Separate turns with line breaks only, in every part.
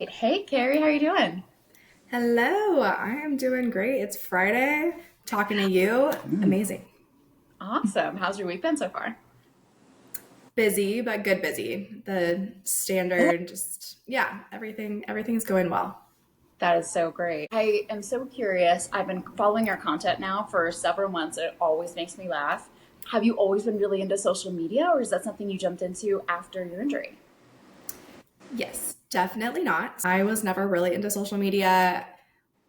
Hey, Kerry, how are you doing?
Hello, I am doing great. It's Friday. Talking to you. Amazing.
Awesome. How's your week been so far?
Busy, but good busy. The standard, just yeah, everything's going well.
That is so great. I am so curious. I've been following your content now for several months, and it always makes me laugh. Have you always been really into social media, or is that something you jumped into after your injury?
Yes, definitely not. I was never really into social media.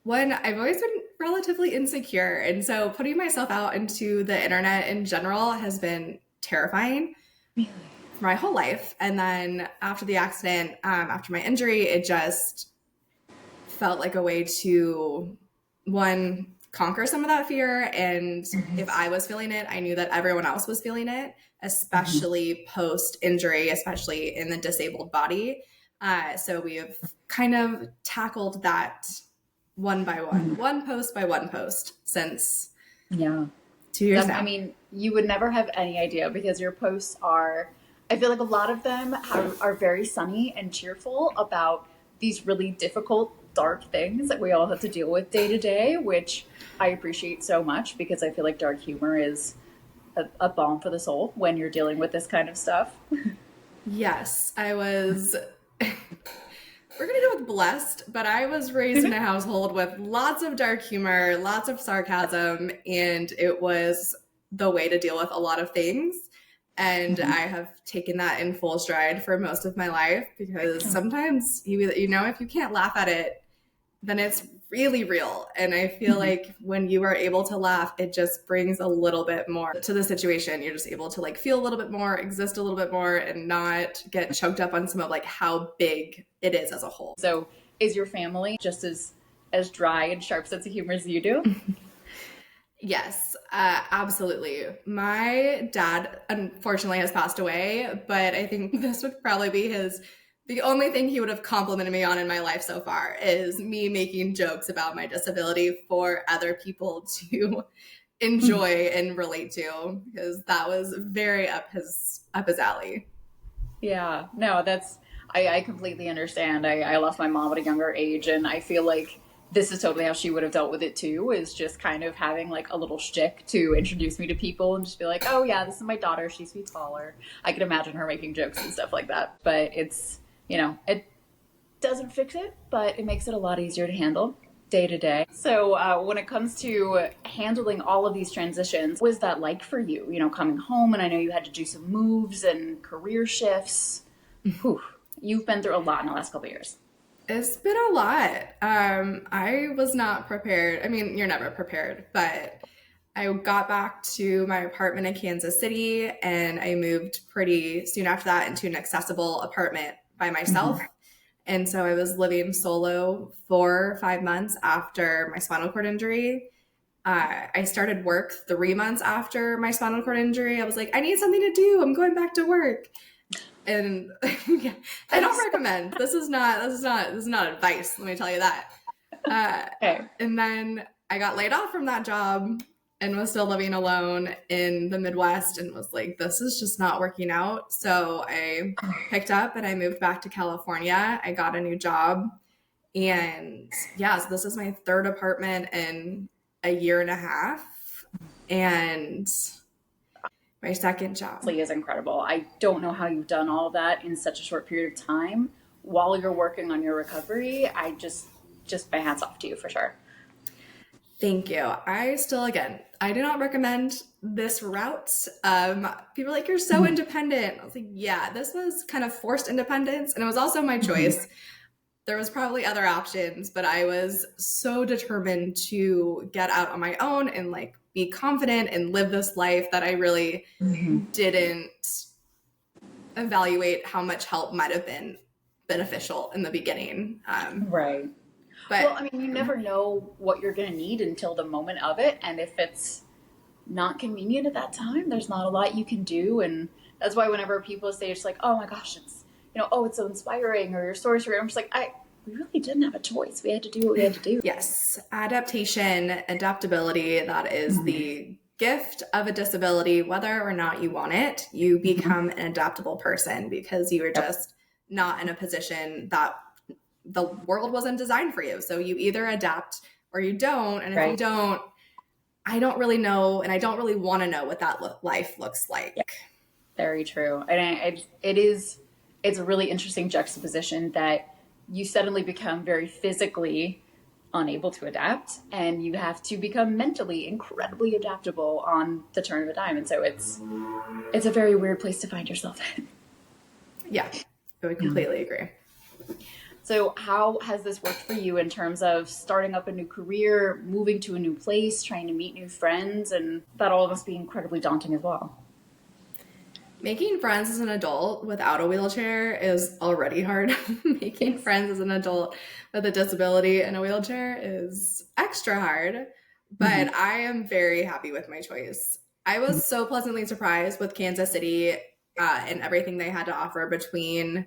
One, I've always been relatively insecure, and so putting myself out into the internet in general has been terrifying for my whole life. And then after the accident, after my injury, it just felt like a way to one conquer some of that fear, and if I was feeling it, I knew that everyone else was feeling it, especially post injury, especially in the disabled body. So we have kind of tackled that one by one post by one post since
Yeah.
2 years
That's, I
now.
mean, you would never have any idea because your posts are, I feel like a lot of them are very sunny and cheerful about these really difficult, dark things that we all have to deal with day to day, which I appreciate so much because I feel like dark humor is a balm for the soul when you're dealing with this kind of stuff.
Yes, I was we're gonna go with blessed, but I was raised in a household with lots of dark humor, lots of sarcasm, and it was the way to deal with a lot of things. And I have taken that in full stride for most of my life because sometimes if you can't laugh at it, then it's really real. And I feel like when you are able to laugh, it just brings a little bit more to the situation. You're just able to like feel a little bit more, exist a little bit more, and not get choked up on some of like how big it is as a whole.
So, is your family just as dry and sharp sense of humor as you do?
Yes, absolutely. My dad, unfortunately, has passed away, but I think this would probably be the only thing he would have complimented me on in my life so far is me making jokes about my disability for other people to enjoy and relate to, because that was very up his alley.
Yeah, no, I completely understand. I lost my mom at a younger age, and I feel like this is totally how she would have dealt with it too, is just kind of having like a little shtick to introduce me to people and just be like, oh yeah, this is my daughter, she's sweet taller. I can imagine her making jokes and stuff like that. But it doesn't fix it, but it makes it a lot easier to handle day to day. So, when it comes to handling all of these transitions, what was that like for you? Coming home, and I know you had to do some moves and career shifts. Whew, you've been through a lot in the last couple of years.
It's been a lot. I was not prepared. I mean, you're never prepared, but I got back to my apartment in Kansas City and I moved pretty soon after that into an accessible apartment by myself. And so I was living solo for 5 months after my spinal cord injury. I started work 3 months after my spinal cord injury. I was like, I need something to do. I'm going back to work. And yeah, I don't
That's
recommend. This is not advice. Let me tell you that. Uh,
okay.
and then I got laid off from that job and was still living alone in the Midwest and was like, this is just not working out. So I picked up and I moved back to California. I got a new job. And yeah, so this is my third apartment in a year and a half and my second job.
Is incredible. I don't know how you've done all of that in such a short period of time while you're working on your recovery. I just my hats off to you for sure.
Thank you. I do not recommend this route. People are like, you're so independent. I was like, yeah, this was kind of forced independence. And it was also my choice. There was probably other options, but I was so determined to get out on my own and like be confident and live this life that I really didn't evaluate how much help might have been beneficial in the beginning.
Right. Well, I
But
mean, you never know what you're going to need until the moment of it. And if it's not convenient at that time, there's not a lot you can do. And that's why whenever people say, it's like, oh my gosh, oh, it's so inspiring or your story's great. I'm just like, we really didn't have a choice. We had to do what we had to do.
yes, adaptation, adaptability, that is the gift of a disability. Whether or not you want it, you become an adaptable person because you are
Yep.
just not in a position that the world wasn't designed for you. So you either adapt or you don't. And if you
Right.
don't, I don't really know, and I don't really want to know what that life looks like.
Yeah, very true. And it's a really interesting juxtaposition that you suddenly become very physically unable to adapt and you have to become mentally incredibly adaptable on the turn of a dime. And so it's a very weird place to find yourself in.
Yeah, I would completely agree.
So how has this worked for you in terms of starting up a new career, moving to a new place, trying to meet new friends, and that all must be incredibly daunting as well?
Making friends as an adult without a wheelchair is already hard. Making
Yes.
friends as an adult with a disability and a wheelchair is extra hard,
Mm-hmm.
but I am very happy with my choice. I was so pleasantly surprised with Kansas City and everything they had to offer between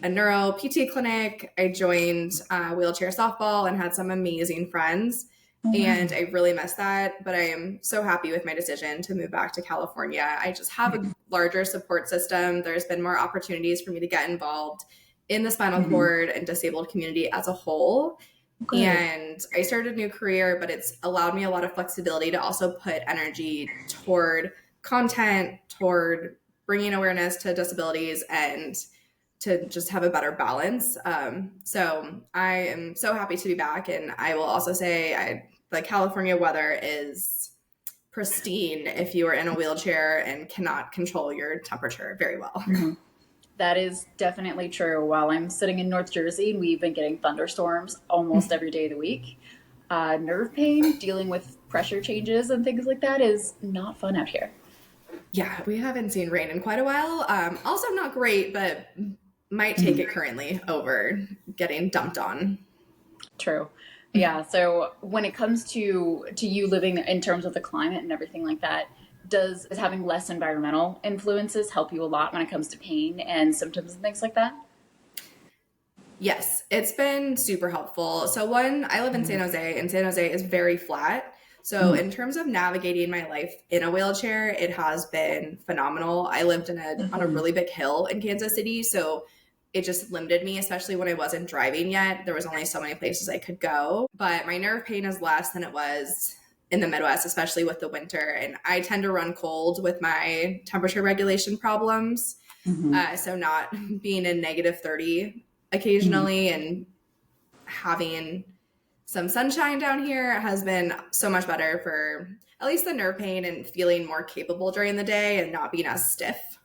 a neuro PT clinic. I joined wheelchair softball and had some amazing friends. And I really miss that, but I am so happy with my decision to move back to California. I just have a larger support system. There's been more opportunities for me to get involved in the spinal cord and disabled community as a whole.
Good.
And I started a new career, but it's allowed me a lot of flexibility to also put energy toward content, toward bringing awareness to disabilities, and to just have a better balance. So I am so happy to be back. And I will also say the California weather is pristine if you are in a wheelchair and cannot control your temperature very well.
Mm-hmm. That is definitely true. While I'm sitting in North Jersey and we've been getting thunderstorms almost every day of the week, nerve pain, dealing with pressure changes and things like that is not fun out here.
Yeah, we haven't seen rain in quite a while. Also not great, but might take it currently over getting dumped on.
True. Yeah. So when it comes to you living in terms of the climate and everything like that, does having less environmental influences help you a lot when it comes to pain and symptoms and things like that?
Yes, it's been super helpful. So one, I live in San Jose, and San Jose is very flat. So in terms of navigating my life in a wheelchair, it has been phenomenal. I lived on a really big hill in Kansas City, so it just limited me, especially when I wasn't driving yet. There was only so many places I could go. But my nerve pain is less than it was in the Midwest, especially with the winter. And I tend to run cold with my temperature regulation problems. So not being in negative 30 occasionally and having some sunshine down here has been so much better for at least the nerve pain and feeling more capable during the day and not being as stiff.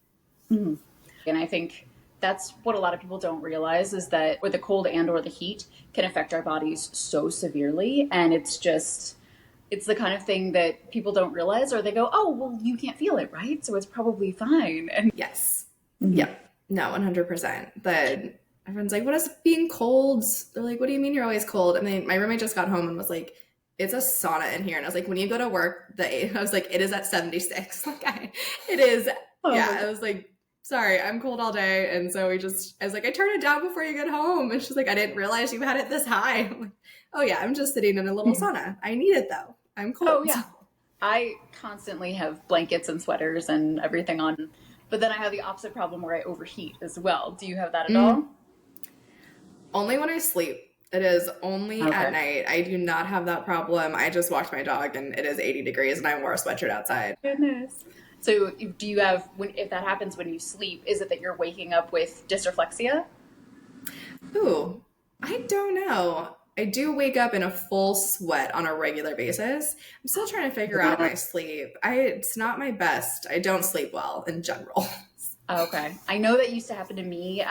And I think that's what a lot of people don't realize is that with the cold and or the heat can affect our bodies so severely. And it's the kind of thing that people don't realize, or they go, oh, well, you can't feel it, right? So it's probably fine. And
yes. Yep. No, 100%. But everyone's like, what is being cold? They're like, what do you mean you're always cold? And then my roommate just got home and was like, it's a sauna in here. And I was like, when you go to work, I was like, it is at 76. It is. Yeah. I was like, sorry, I'm cold all day. And so I was like, I turn it down before you get home. And she's like, I didn't realize you had it this high. I'm like, oh yeah, I'm just sitting in a little sauna. I need it though. I'm cold.
Oh yeah. I constantly have blankets and sweaters and everything on, but then I have the opposite problem where I overheat as well. Do you have that at all?
Only when I sleep. It is only at night. I do not have that problem. I just walked my dog and it is 80 degrees and I wore a sweatshirt outside.
Goodness. So do you have, if that happens when you sleep, is it that you're waking up with dysreflexia?
Ooh, I don't know. I do wake up in a full sweat on a regular basis. I'm still trying to figure out my sleep. It's not my best. I don't sleep well in general.
Okay. I know that used to happen to me.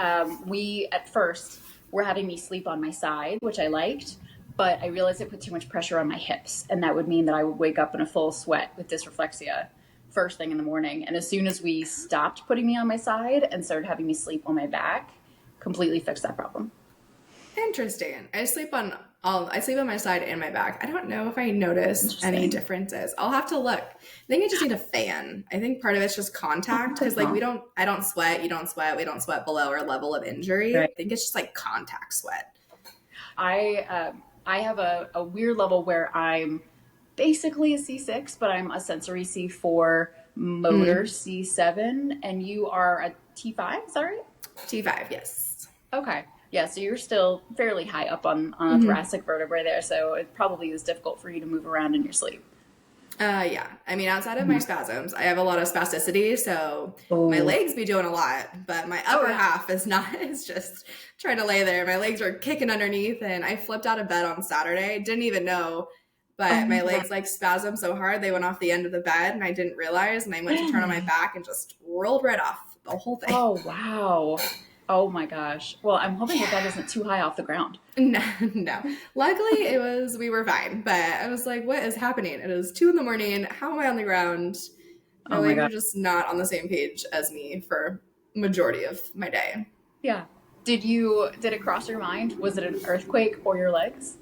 We, at first, were having me sleep on my side, which I liked, but I realized it put too much pressure on my hips, and that would mean that I would wake up in a full sweat with dysreflexia first thing in the morning. And as soon as we stopped putting me on my side and started having me sleep on my back, completely fixed that problem.
Interesting. I sleep on my side and my back. I don't know if I noticed any differences. I'll have to look. I think I just need a fan. I think part of it's just contact because I don't sweat, you don't sweat, we don't sweat below our level of injury. Right. I think it's just like contact sweat.
I have a weird level where I'm basically a C6, but I'm a sensory C4, motor C7, and you are a T5, is that right?
T5, yes.
Okay. Yeah, so you're still fairly high up on a
Hmm.
thoracic vertebrae there, so it probably is difficult for you to move around in your sleep.
Yeah. I mean, outside of my
Mhm.
spasms, I have a lot of spasticity, so my
Oh.
legs be doing a lot, but my
Oh
upper
yeah.
half is not. It's just trying to lay there. My legs were kicking underneath, and I flipped out of bed on Saturday. Didn't even know,
Oh
but my
my
legs like spasmed so hard they went off the end of the bed, and I didn't realize. And I went to turn on my
god.
back and just rolled right off the whole thing.
Oh wow. Oh my gosh. Well, I'm hoping that that
Yeah.
isn't too high off the ground.
No, no. Luckily, we were fine. But I was like, what is happening? It is 2 in the morning. How am I on the ground? My
Oh my
legs are
god.
just not on the same page as me for majority of my day.
Yeah. Did it cross your mind? Was it an earthquake or your legs?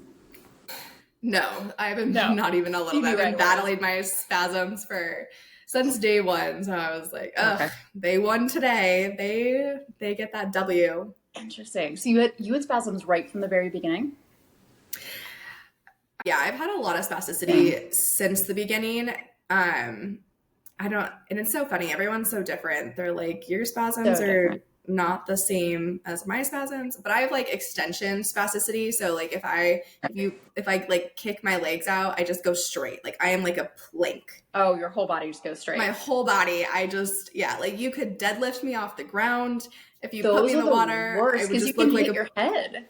No, I haven't
No.
not even a little
You
bit.
knew
I've
right
been
away.
battling my spasms for since day one. So I was like, ugh,
Okay.
they won today. They get that W.
Interesting. So you had spasms right from the very beginning?
Yeah, I've had a lot of
Same.
spasticity since the beginning. I don't, and it's so funny. Everyone's so different. They're like, your spasms
So different.
are not the same as my spasms, but I have like extension spasticity. So like if I like kick my legs out, I just go straight. Like I am like a plank.
Oh, your whole body just goes
My
straight.
whole body, I just, yeah, like you could deadlift me off the ground. If you put me
Those
in
are
the
the
water, I
worst
would
because you
just
can
look like
hit
a,
your head.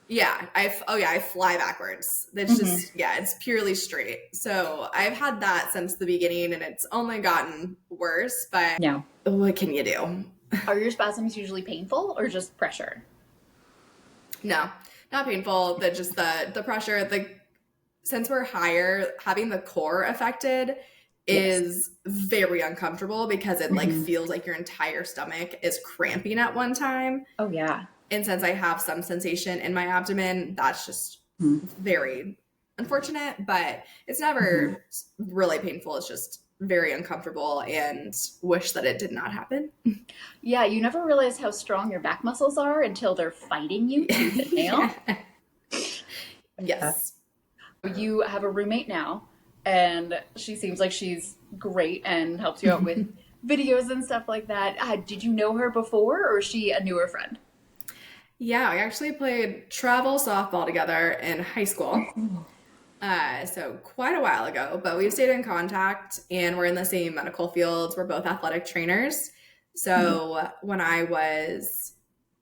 yeah, oh yeah, I fly backwards. That's
Hmm.
just, yeah, it's purely straight. So I've had that since the beginning and it's only gotten worse, but
Yeah.
what can you do?
Are your spasms usually painful or just pressure?
No, not painful. That just the pressure, since we're higher, having the core affected
Yes.
is very uncomfortable because it like
Hmm.
feels like your entire stomach is cramping at one time.
Oh yeah.
And since I have some sensation in my abdomen, that's just very unfortunate, but it's
Mm-hmm.
never really painful. It's just very uncomfortable and wish that it did not happen.
Yeah, you never realize how strong your back muscles are until they're fighting you tooth and nail.
Yeah.
Yeah.
Yes.
You have a roommate now, and she seems like she's great and helps you out with videos and stuff like that. Did you know her before, or is she a newer friend?
Yeah, I actually played travel softball together in high school.
Oh.
So quite a while ago, but we've stayed in contact and we're in the same medical fields. We're both athletic trainers.
Mhm.
So when I was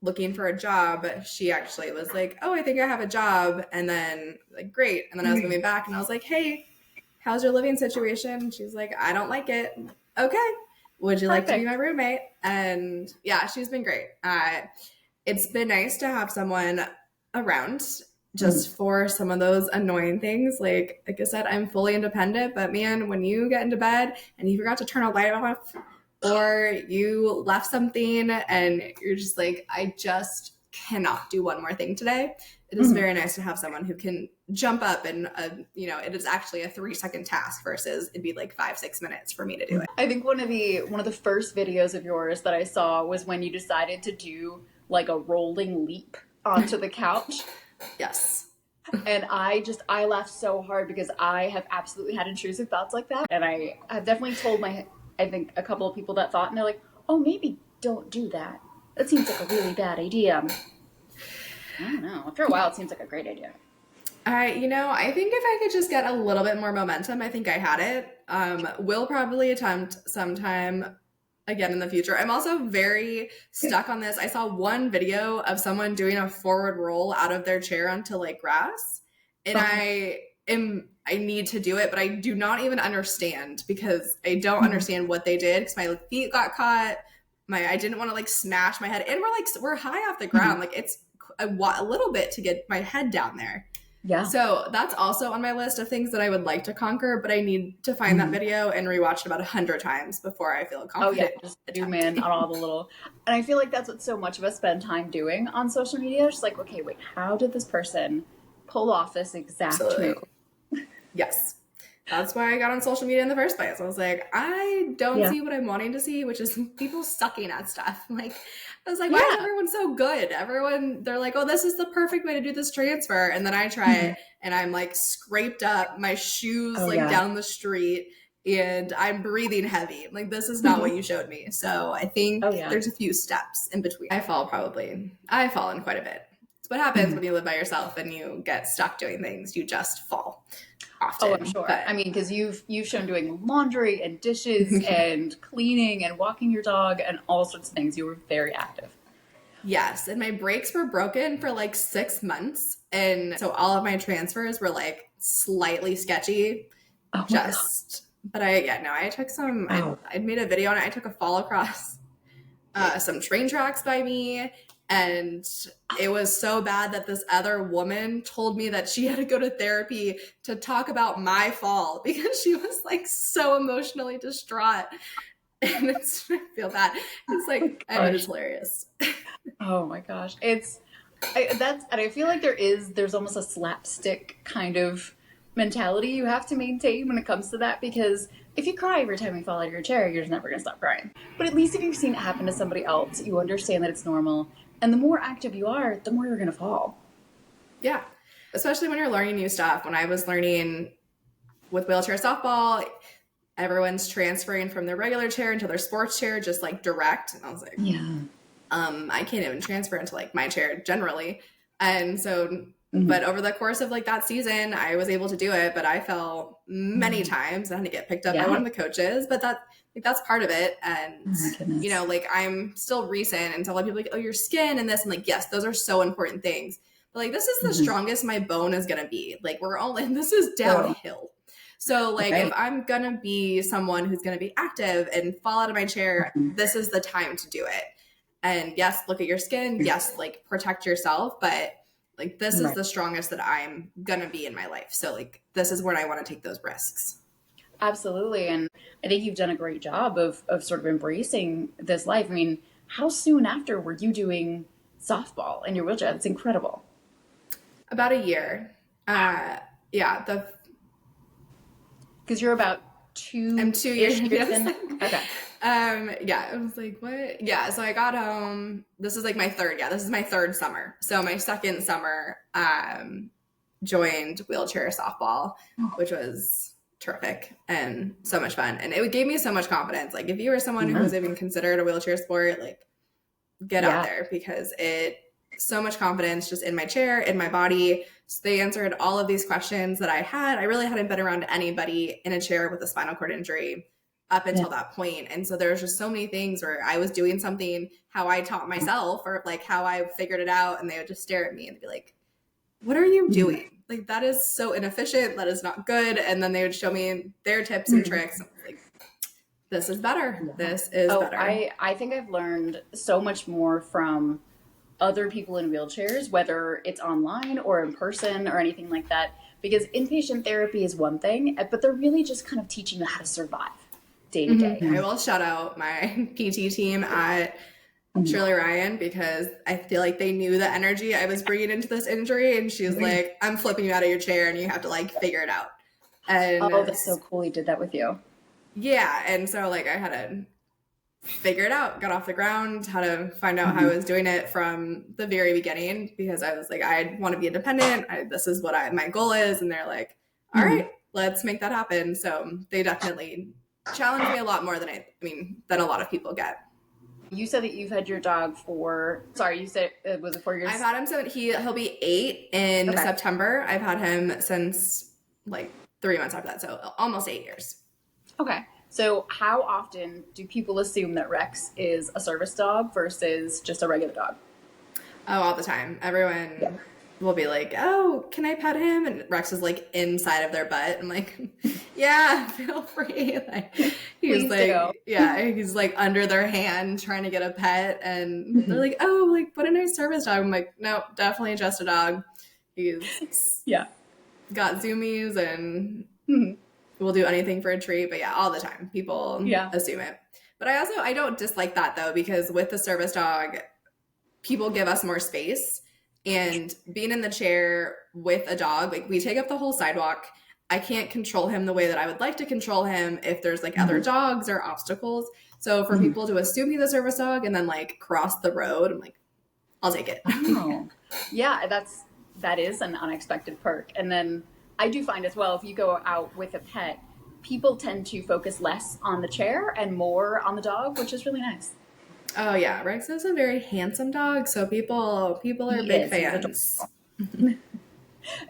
looking for a job, she actually was like, "Oh, I think I have a job." And then like, "Great." And then I was moving back and I was like, "Hey, how's your living situation?" She's like, "I don't like it." Okay. Would you like to be my
Perfect.
roommate? And yeah, she's been great. It's been nice to have someone around
Mhm.
just for some of those annoying things. Like I said, I'm fully independent, but man, when you get into bed and you forgot to turn a light off or you left something and you're just like, I just cannot do one more thing today. It is
Mhm.
very nice to have someone who can jump up and it is actually a 3-second task versus it'd be like 5-6 minutes for me to do it.
I think one of the first videos of yours that I saw was when you decided to do like a rolling leap onto the couch.
Yes.
And I laughed so hard because I have absolutely had intrusive thoughts like that. And I have definitely told I think a couple of people that thought, and they're like, oh, maybe don't do that. That seems like a really bad idea. I don't know. After a while, it seems like a great idea.
I think if I could just get a little bit more momentum, I think I had it. Will probably attempt sometime again in the future. I'm also very stuck on this. I saw one video of someone doing a forward roll out of their chair onto like grass, and
Okay.
I need to do it, but I do not even understand because I don't
Mhm.
understand what they did because my feet got caught. I didn't want to like smash my head, and we're high off the
Mhm.
ground. Like it's a little bit to get my head down there.
Yeah.
So that's also on my list of things that I would like to conquer, but I need to find that
Mhm.
video and rewatch it about 100 times before I feel
Oh yeah,
confident
just zoom in on
attempting.
all the little, and I feel like that's what so much of us spend time doing on social media. Just like, okay, wait, how did this person pull off this exact move?
Absolutely. Yes. That's why I got on social media in the first place. I was like, I don't
Yeah.
see what I'm wanting to see, which is people sucking at stuff. Like, I was like, why is
Yeah.
everyone so good? Everyone, they're like, oh, this is the perfect way to do this transfer. And then I try
Mhm.
it and I'm like scraped up, my shoes
Oh
like
yeah.
down the street. and I'm breathing heavy. Like, this is not what you showed me. So I
Oh
think
yeah.
there's a few steps in between. I've fallen quite a bit. It's what happens when you live by yourself and you get stuck doing things. You just fall
Oh, I'm
often.
sure.
But
I mean, because you've shown doing laundry and dishes and cleaning and walking your dog and all sorts of things. You were very active.
yes, and my brakes were broken for like 6 months. And so all of my transfers were like slightly sketchy.
Oh my God.
But I took
Wow.
I made a video on it. I took a fall across some train tracks by me. And it was so bad that this other woman told me that she had to go to therapy to talk about my fall because she was like so emotionally distraught. And I feel bad. It's
Oh my
like, I mean, it's
gosh.
hilarious.
Oh my gosh. And I feel like there's almost a slapstick kind of mentality you have to maintain when it comes to that because if you cry every time you fall out of your chair, you're just never gonna stop crying. But at least if you've seen it happen to somebody else, you understand that it's normal. And the more active you are, the more you're gonna fall.
Yeah. Especially when you're learning new stuff. When I was learning with wheelchair softball, everyone's transferring from their regular chair into their sports chair, just like direct. And I was like,
Yeah.
I can't even transfer into like my chair generally. And so,
Mhm.
but over the course of like that season, I was able to do it, but I fell many times. I had to get picked up by one
Yeah.
of the coaches, but that's part of it.
Oh
And,
my goodness.
like I'm still recent. And so a lot of people are like, oh, your skin and this. And like, yes, those are so important things. But like, this is the
Mhm.
strongest my bone is going to be. Like, this is
True.
downhill. So like, if
Right.
I'm going to be someone who's going to be active and fall out of my chair,
Mhm.
this is the time to do it. And yes, look at your skin. Yes, like protect yourself. But like, this is
Right.
the strongest that I'm going to be in my life. So like, this is when I want to take those risks.
Absolutely. And I think you've done a great job of sort of embracing this life. I mean, how soon after were you doing softball in your wheelchair? That's incredible.
About a year. Uh, yeah,
Because you're about
I'm 2 years.
2-ish years
Yes.
in. Okay.
Yeah, I was like, what? Yeah, so I got home. This is like my third. Yeah, this is my third summer. So my second summer, joined wheelchair softball, which was terrific and so much fun. And it gave me so much confidence. Like if you were someone who
Yeah.
was even considered a wheelchair sport, like get out
Yeah.
there because so much confidence just in my chair, in my body. So they answered all of these questions that I had. I really hadn't been around anybody in a chair with a spinal cord injury up
Yeah.
until that point. And so there's just so many things where I was doing something how I taught myself or like how I figured it out. And they would just stare at me and be like, what are you
Mhm.
doing? Like, that is so inefficient. That is not good. And then they would show me their tips and
Mhm.
tricks. Like, this is better.
Yeah.
This is
Oh,
better.
I think I've learned so much more from other people in wheelchairs, whether it's online or in person or anything like that. Because inpatient therapy is one thing, but they're really just kind of teaching you how to survive day to day.
I will shout out my PT team at
Mhm.
Shirley Ryan because I feel like they knew the energy I was bringing into this injury. And she was like, I'm flipping you out of your chair and you have to like figure it out.
Oh,
And
that's so cool. He did that with you.
yeah. And so like I had to figure it out, got off the ground, how to find out how I
Mhm.
was doing it from the very beginning because I was like, I want to be independent. This is what my goal is. And they're like, all
Mhm.
right, let's make that happen. So they definitely challenged me a lot more than a lot of people get.
You said that you've had your dog for, sorry, you said, was it 4 years?
I've had him so he'll be 8 in
Okay.
September. I've had him since like 3 months after that, so almost 8 years.
Okay. So, how often do people assume that Rex is a service dog versus just a regular dog?
Oh, all the time.
Yeah.
Everyone will be like, "Oh, can I pet him?" And Rex is like inside of their butt. I'm like, "Yeah, feel free." Like
Please do.
he's like under their hand trying to get a pet, and they're
Mhm.
like, "Oh, like what a nice service dog." I'm like, "No, definitely just a dog. He's
Yeah.
got zoomies and
Mhm.
will do anything for a treat." But yeah, all the time people
Yeah.
assume it. But I don't dislike that though because with the service dog, people give us more space and being in the chair with a dog, like we take up the whole sidewalk. I can't control him the way that I would like to control him if there's like other
Mhm.
dogs or obstacles. So for
Mhm.
people to assume he's a service dog and then like cross the road, I'm like, I'll take it.
Oh, yeah, that is an unexpected perk. And then I do find as well, if you go out with a pet, people tend to focus less on the chair and more on the dog, which is really nice.
Oh yeah, Rex is a very handsome dog, so people are
He
big
is. He's
fans.
adorable.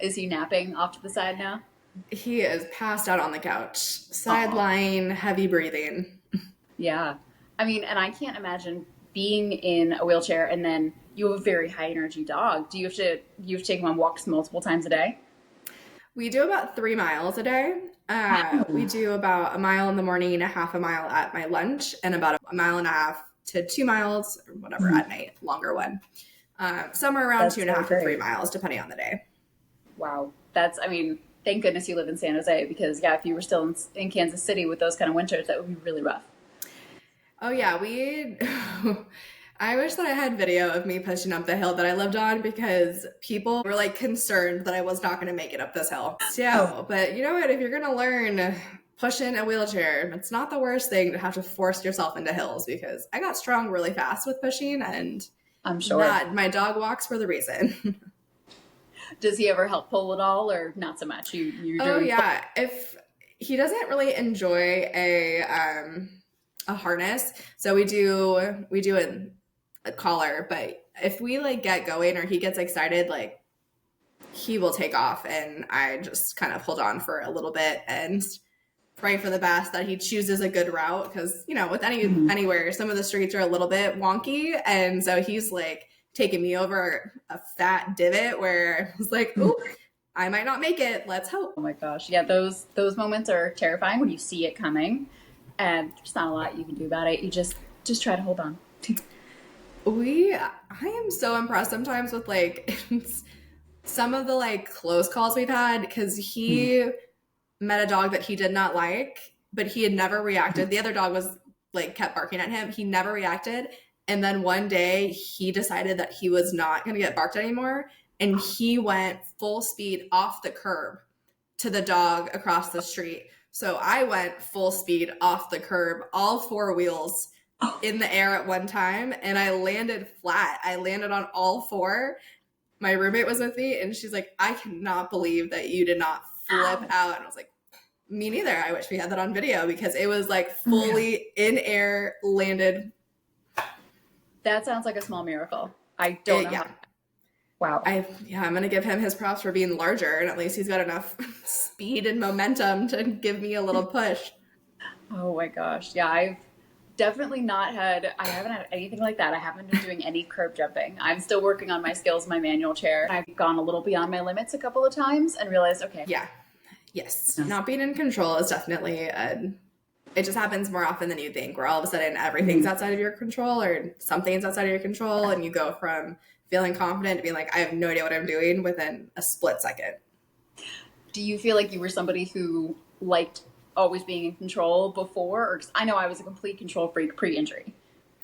Is he napping off to the side now?
He is passed out on the couch,
Aw.
sideline, heavy breathing.
Yeah. I mean, and I can't imagine being in a wheelchair and then you have a very high energy dog. Do you have to take him on walks multiple times a day?
We do about 3 miles a day. We
Wow.
do about a mile in the morning, a half a mile at my lunch, and about a mile and a half to 2 miles, or whatever, at night, longer one. Somewhere around two
That's
and a
so
half to three
great.
miles, depending on the day.
Wow. That's, I mean, thank goodness you live in San Jose because, yeah, if you were still in Kansas City with those kind of winters, that would be really rough.
Oh yeah, we. I wish that I had video of me pushing up the hill that I lived on because people were like concerned that I was not going to make it up this hill.
Oh,
So, but you know what? If you're going to learn pushing a wheelchair, it's not the worst thing to have to force yourself into hills because I got strong really fast with pushing, and
I'm sure.
that my dog walks for the reason.
Does he ever help pull at all or not so much? You're
Oh
doing
yeah, if he doesn't really enjoy a harness, so we do a collar, but if we like get going or he gets excited, like he will take off and I just kind of hold on for a little bit and pray for the best that he chooses a good route because with
Mhm.
anywhere some of the streets are a little bit wonky, and so he's like taking me over a fat divot where I was like, "Oop, I might not make it. Let's hope."
Oh my gosh. Yeah, those moments are terrifying when you see it coming and there's not a lot you can do about it. You just try to hold on.
I am so impressed sometimes with like some of the like close calls we've had because
Mhm.
he met a dog that he did not like, but he had never reacted. The other dog was like kept barking at him. He never reacted. And then one day he decided that he was not going to get barked anymore. And he went full speed off the curb to the dog across the street. So I went full speed off the curb, all four wheels
Oh,
in the air at one time, and I landed flat. I landed on all four. My roommate was with me, and she's like, I cannot believe that you did not flip
ow.
out. And I was like, me neither. I wish we had that on video because it was like
Yeah.
fully in air landed.
That sounds like a small miracle. I don't know how.
Yeah.
Wow.
I'm gonna give him his props for being larger, and at least he's got enough speed and momentum to give me a little push.
Oh my gosh. Yeah, I haven't had anything like that. I haven't been doing any curb jumping. I'm still working on my skills, my manual chair. I've gone a little beyond my limits a couple of times and realized, okay,
Yeah. Yes.
no.
Not being in control is definitely it just happens more often than you think, where all of a sudden everything's
Mhm.
outside of your control or something's outside of your control, and you go from feeling confident to being like, I have no idea what I'm doing within a split second.
Do you feel like you were somebody who liked always being in control before? Or 'cause I know I was a complete control freak pre-injury,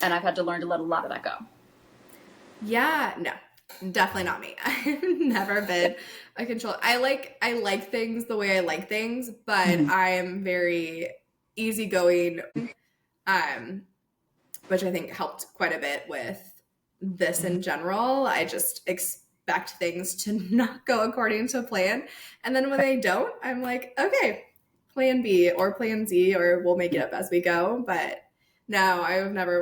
and I've had to learn to let a lot of that go.
Yeah, no, definitely not me. I've never been a control. I like things the way I like things, but
Mhm.
I am very easygoing, um, which I think helped quite a bit with this in general. I just expect things to not go according to plan. And then when they don't, I'm like, okay, plan B or plan Z, or we'll make it up as we go. But no,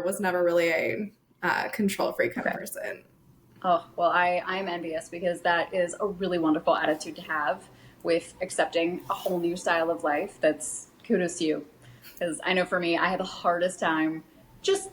was never really a control freak kind of
Okay.
person.
Oh, well, I'm envious because that is a really wonderful attitude to have with accepting a whole new style of life. That's kudos to you. Because I know for me, I had the hardest time just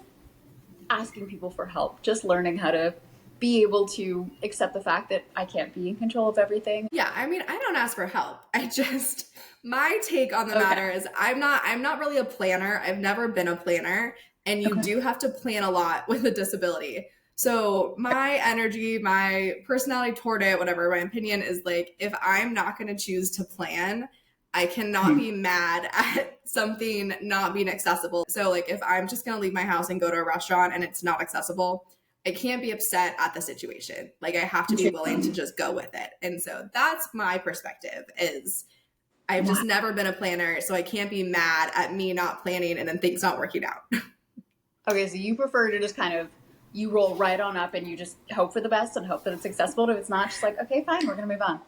asking people for help, just learning how to be able to accept the fact that I can't be in control of everything.
Yeah, I mean, I don't ask for help. I just my take on the
Okay.
matter is I'm not really a planner. I've never been a planner, and you
Okay.
do have to plan a lot with a disability. So my energy, my personality toward it, whatever my opinion is, like if I'm not going to choose to plan, I cannot
Mhm.
be mad at something not being accessible. So like if I'm just going to leave my house and go to a restaurant and it's not accessible, I can't be upset at the situation. Like I have to be willing to just go with it. And so that's my perspective is I've
Wow.
just never been a planner, so I can't be mad at me not planning and then things not working out.
Okay, so you prefer to just kind of you roll right on up and you just hope for the best and hope that it's successful. If it's not, just like okay, fine, we're gonna move on.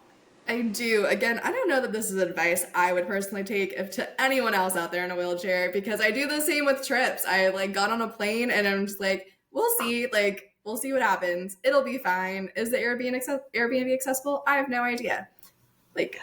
I do. Again, I don't know that this is advice I would personally take if to anyone else out there in a wheelchair because I do the same with trips. I like got on a plane and I'm just like, we'll see what happens. It'll be fine. Is the Airbnb accessible? I have no idea. Like,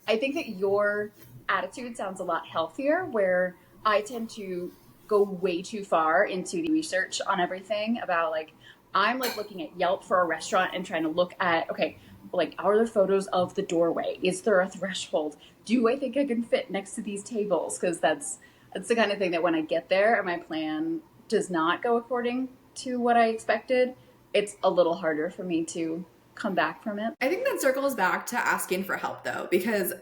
I think that your attitude sounds a lot healthier, where I tend to go way too far into the research on everything about like I'm like looking at Yelp for a restaurant and trying to look at okay, like are there photos of the doorway? Is there a threshold? Do I think I can fit next to these tables? Because that's the kind of thing that when I get there and my plan does not go according to what I expected, it's a little harder for me to come back from it.
I think that circles back to asking for help though, because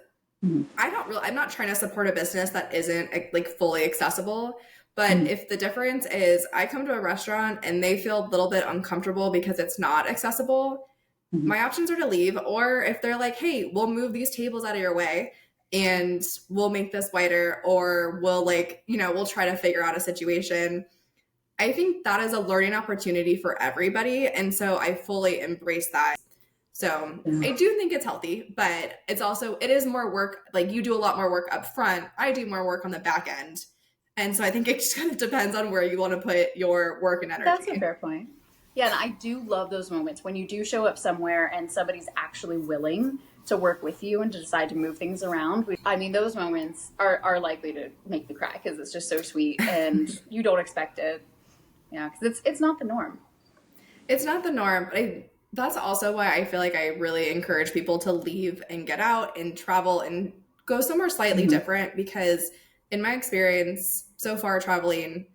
Mhm.
I'm not trying to support a business that isn't like fully accessible. But
Mhm.
if the difference is I come to a restaurant and they feel a little bit uncomfortable because it's not accessible,
Mhm.
my options are to leave. Or if they're like, hey, we'll move these tables out of your way and we'll make this wider, or we'll like, we'll try to figure out a situation. I think that is a learning opportunity for everybody. And so I fully embrace that. So I do think it's healthy, but it is more work. Like you do a lot more work up front. I do more work on the back end. And so I think it just kind of depends on where you want to put your work and
That's a
energy.
fair point. Yeah, and I do love those moments when you do show up somewhere and somebody's actually willing to work with you and to decide to move things around. I mean, those moments are likely to make me cry because it's just so sweet and you don't expect it. Yeah, because it's not the norm.
It's not the norm, but that's also why I feel like I really encourage people to leave and get out and travel and go somewhere slightly
Hmm.
different because in my experience so far traveling,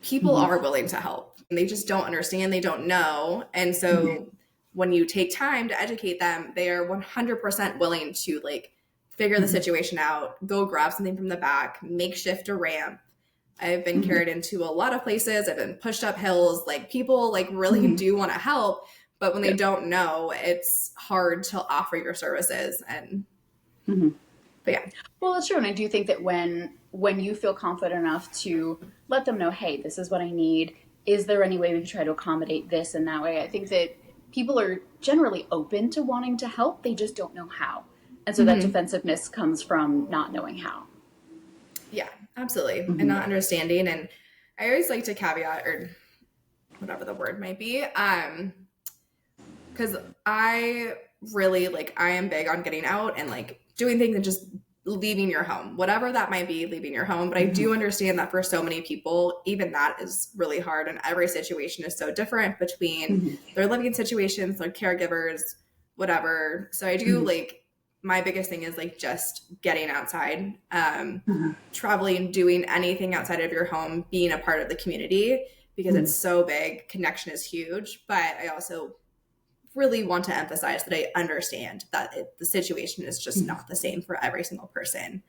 people
Hmm.
are willing to help. And they just don't understand, they don't know. And
Hmm.
so when you take time to educate them, they are 100% willing to like figure the
Hmm.
situation out, go grab something from the back, makeshift a ramp. I've been
Hmm.
carried into a lot of places. I've been pushed up hills. Like people like really
Hmm.
do want to help, but when they
Yeah.
don't know, it's hard to offer your services. And
Hmm.
but yeah,
Well, that's true, and I do think that when you feel confident enough to let them know, hey, this is what I need. Is there any way we can try to accommodate this in that way? I think that people are generally open to wanting to help. They just don't know how, and so that
mm-hmm.
defensiveness comes from not knowing how.
Yeah, absolutely, and
Hmm.
not understanding. And I always like to caveat or whatever the word might be, because I really like I am big on getting out and like doing things and just leaving your home, whatever that might be, leaving your home. But I
Hmm.
do understand that for so many people, even that is really hard, and every situation is so different between
Hmm.
their living situations, their caregivers, whatever. So I do like my biggest thing is like just getting outside,
Hmm.
traveling, doing anything outside of your home, being a part of the community because
Hmm.
it's so big. Connection is huge, but I also really want to emphasize that I understand that the situation is just
Hmm.
not the same for every single person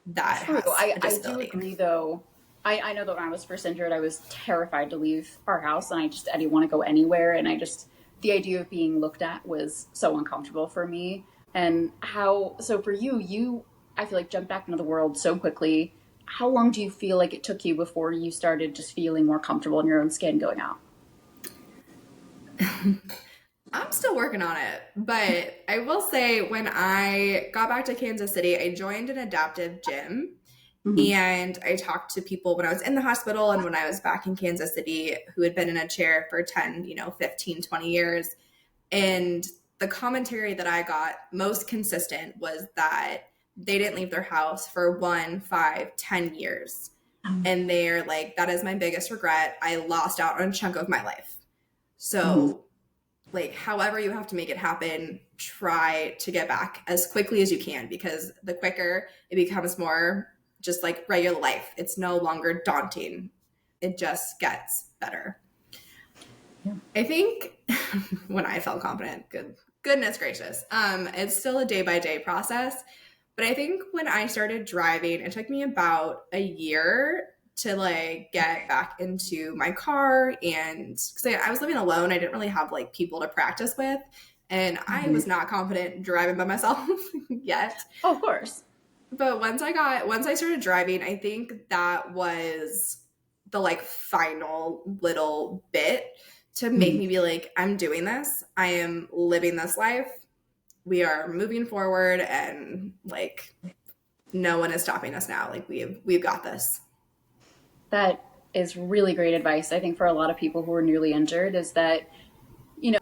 that
True.
has a
I do
disability.
agree, though. I know that when I was first injured, I was terrified to leave our house, and I didn't want to go anywhere, and the idea of being looked at was so uncomfortable for me. And so for you, I feel like jumped back into the world so quickly. How long do you feel like it took you before you started just feeling more comfortable in your own skin going out?
I'm still working on it, but I will say when I got back to Kansas City, I joined an adaptive gym
Hmm.
and I talked to people when I was in the hospital and when I was back in Kansas City who had been in a chair for 10, 15, 20 years. And the commentary that I got most consistent was that they didn't leave their house for 1, 5, 10 years. And they're like, that is my biggest regret. I lost out on a chunk of my life.
Hmm.
So, like, however you have to make it happen, try to get back as quickly as you can because the quicker it becomes more just like regular life, it's no longer daunting. It just gets better.
Yeah.
I think when I felt confident, goodness gracious, it's still a day by day process. But I think when I started driving, it took me about a year to like get back into my car and because I was living alone, I didn't really have like people to practice with, and I
Hmm.
was not confident driving by myself yet.
Oh, of course.
But once I started driving, I think that was the like final little bit to make
Hmm.
me be like, I'm doing this. I am living this life. we are moving forward, and like no one is stopping us now. Like we've got this.
That is really great advice, I think, for a lot of people who are newly injured, is that,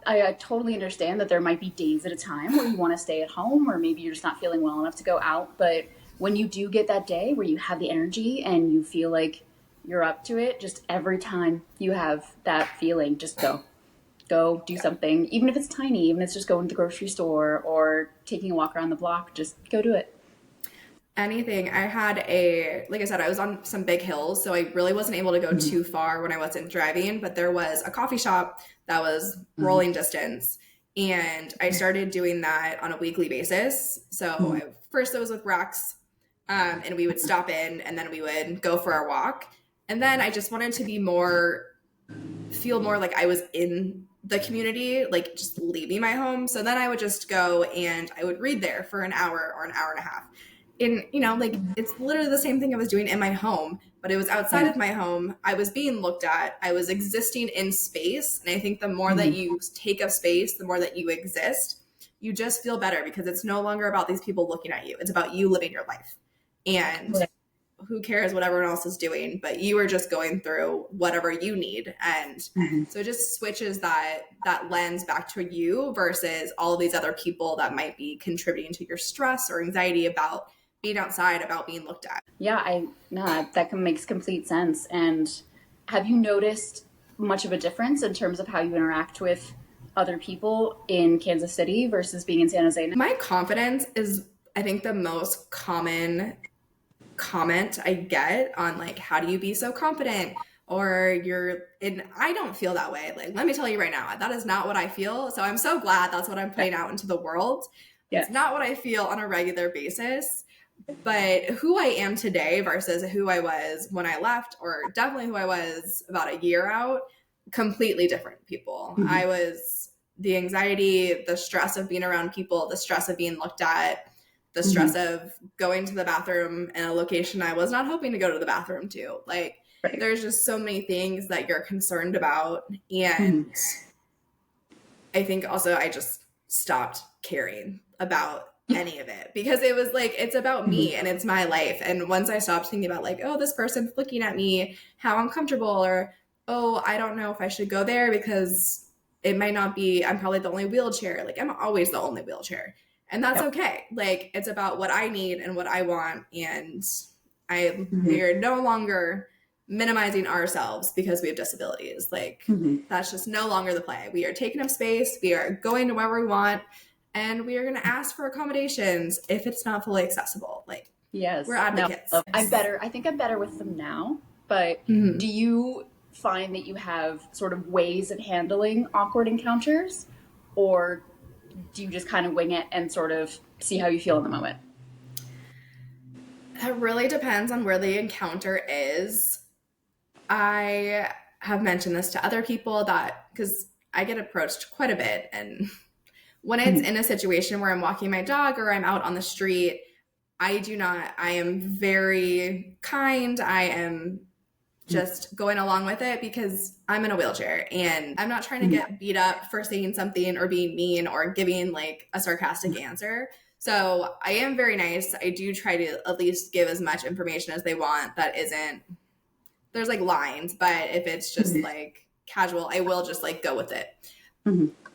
I totally understand that there might be days at a time where you want to stay at home, or maybe you're just not feeling well enough to go out. But when you do get that day where you have the energy and you feel like you're up to it, just every time you have that feeling, just go do something, even if it's tiny, even if it's just going to the grocery store or taking a walk around the block, just go do it.
Anything. Like I said, I was on some big hills, so I really wasn't able to go
Mm-hmm.
too far when I wasn't driving, but there was a coffee shop that was
Mm-hmm.
rolling distance. And I started doing that on a weekly basis. So first it was with Rex, and we would stop in and then we would go for our walk. And then I just wanted to feel more like I was in the community, like just leaving my home. So then I would just go and I would read there for an hour or an hour and a half. And, like it's literally the same thing I was doing in my home, but it was outside
Yeah.
of my home. I was being looked at. I was existing in space. And I think the more that
Mm-hmm.
you take up space, the more that you exist, you just feel better because it's no longer about these people looking at you. It's about you living your life. And
Right.
who cares what everyone else is doing, but you are just going through whatever you need. And
Mm-hmm.
so it just switches that lens back to you versus all of these other people that might be contributing to your stress or anxiety about being outside, about being looked at.
Yeah, I no, makes complete sense. And have you noticed much of a difference in terms of how you interact with other people in Kansas City versus being in San Jose now?
My confidence is, I think, the most common comment I get on like, how do you be so confident? Or and I don't feel that way. Like, let me tell you right now, that is not what I feel. So I'm so glad that's what I'm putting out into the world.
Yeah.
It's not what I feel on a regular basis, but who I am today versus who I was when I left, or definitely who I was about a year out, completely different people.
Mm-hmm.
I was the anxiety, the stress of being around people, the stress of being looked at, the stress of going to the bathroom in a location I was not hoping to go to the bathroom to. Like,
Right.
there's just so many things that you're concerned about. And I think also I just stopped caring about any of it because it was like, it's about me and it's my life. And once I stopped thinking about like, oh, this person's looking at me, how uncomfortable, or, oh, I don't know if I should go there because it might not be, I'm probably the only wheelchair. Like, I'm always the only wheelchair. And that's okay. Like, it's about what I need and what I want. And we are no longer minimizing ourselves because we have disabilities. Like, that's just no longer the play. We are taking up space. We are going to wherever we want. And we are going to ask for accommodations if it's not fully accessible. Like,
Yes.
we're advocates.
No, I'm better. I think I'm better with them now. But do you find that you have sort of ways of handling awkward encounters, or do you just kind of wing it and sort of see how you feel in the moment?
It really depends on where the encounter is. I have mentioned this to other people that because I get approached quite a bit. And when it's in a situation where I'm walking my dog or I'm out on the street, I am very kind. I am just going along with it because I'm in a wheelchair and I'm not trying to get beat up for saying something or being mean or giving like a sarcastic answer. So I am very nice. I do try to at least give as much information as they want that isn't, there's like lines, but if it's just like casual, I will just like go with it.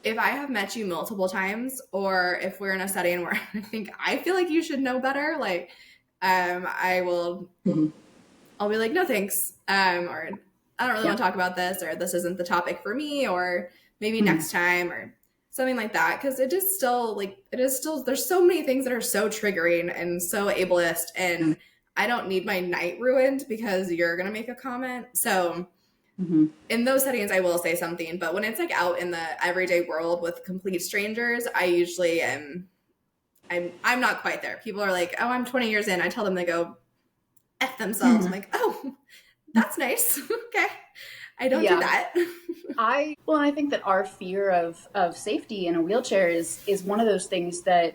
If I have met you multiple times, or if we're in a setting where I feel like you should know better, like I will I'll be like, no thanks, or I don't really want to talk about this, or this isn't the topic for me, or maybe next time, or something like that. Because it is still there's so many things that are so triggering and so ableist, and I don't need my night ruined because you're gonna make a comment. So in those settings, I will say something. But when it's like out in the everyday world with complete strangers, I usually am. I'm not quite there. People are like, oh, I'm 20 years in. I tell them to go F themselves. I'm like, oh, that's nice. Okay. I don't do that.
I think that our fear of safety in a wheelchair is one of those things that